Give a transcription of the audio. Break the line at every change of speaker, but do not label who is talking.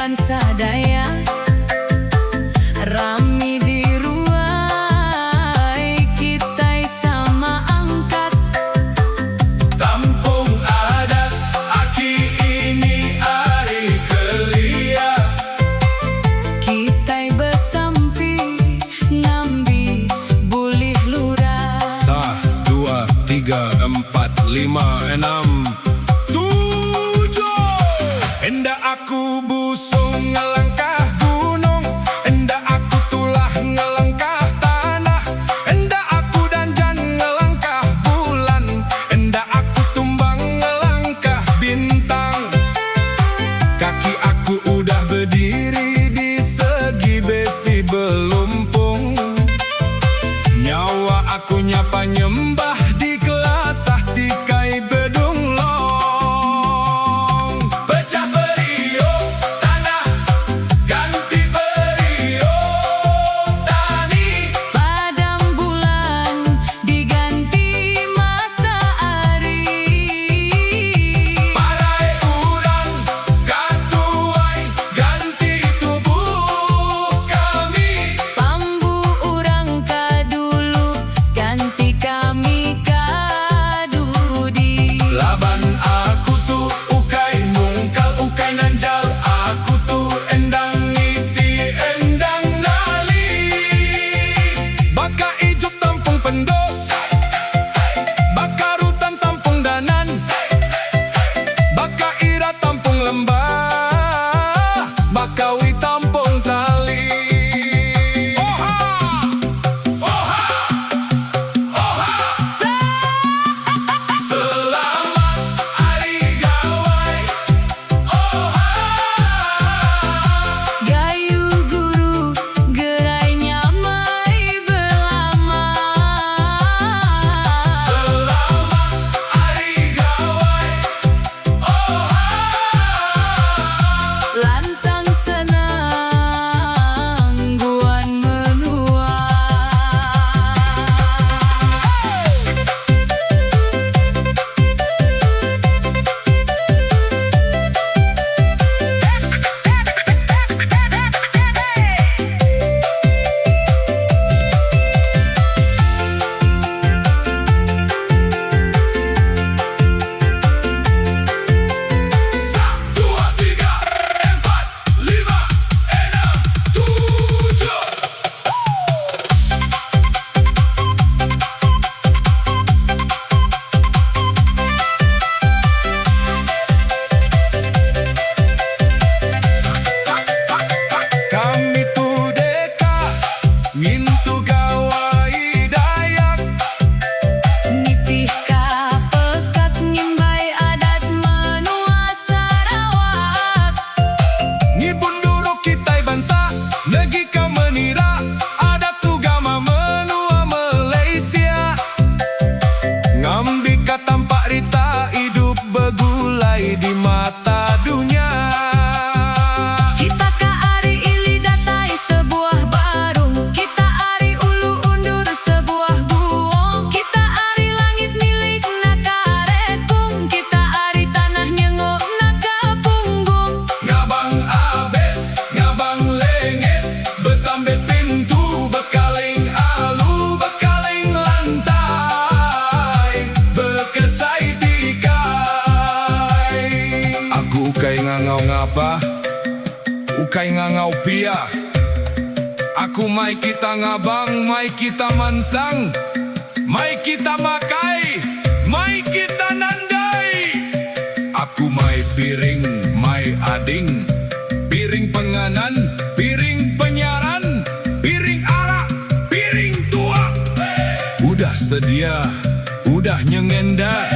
bangsa Dayak, rami di ruai kita sama angkat.
Tampung adat aki ini ari kelia,
Kita bersampi ngambi bulih lurah.
1, 2, 3, 4, 5, 6, 7. Endah aku busung ngelangkah gunung, endah aku tulah ngelangkah tanah, endah aku danjan ngelangkah bulan, endah aku tumbang ngelangkah bintang. Kaki aku udah berdiri di segi besi belumpung, nyawa aku nyapa nyembah di kelasah di kai bedung long. Pecah periuk tanah, ganti periuk tani,
Padam bulan diganti matahari.
parai urang katuai ganti tubuh kami.
Pambu urang kadulu ganti kami kadudi.
Laban aku tu ukai mungkal ukai nanjal, aku tu endang ngiti endang nali. Baka ijuk tampung pendok, baka rutan tampung danan, baka ira tampung lembah, baka wi tampung tali. Oha! Oha! Oha! Selamat Hari Gawai, oha!
Gayu guru gerainya mai belama.
Selamat Hari Gawai, oha!
Lantang senang guan menua.
Dua, tiga, empat, lima, enam, tujuh. Kami tu deka ngintu gawai Dayak,
Nitih ka pekat ngimbai adat menua Sarawak.
ngibun dulu kita bangsa negi ka menira adat tu gama menua Malaysia. Ngambi ka tampak rita hidup begulai di mata dunia.
Kita ka ari ili datai sebuah barung, kita ari ulu undur sebuah buong, kita ari langit milik nakarekung, kita ari tanah nyengok nakapunggung.
Ngabang abes, ngabang lenges, betambet pintu, bekaling alu, bekaling lantai, bekesai tikai. Aku ukai ngangau ngapa, ukai ngangau pia. Aku mai kita ngabang, mai kita mansang, mai kita makai, mai kita nandai. Aku mai piring, mai ading, piring penganan, piring penyaran, piring arak, piring tua. Udah sedia, udah nyengenda,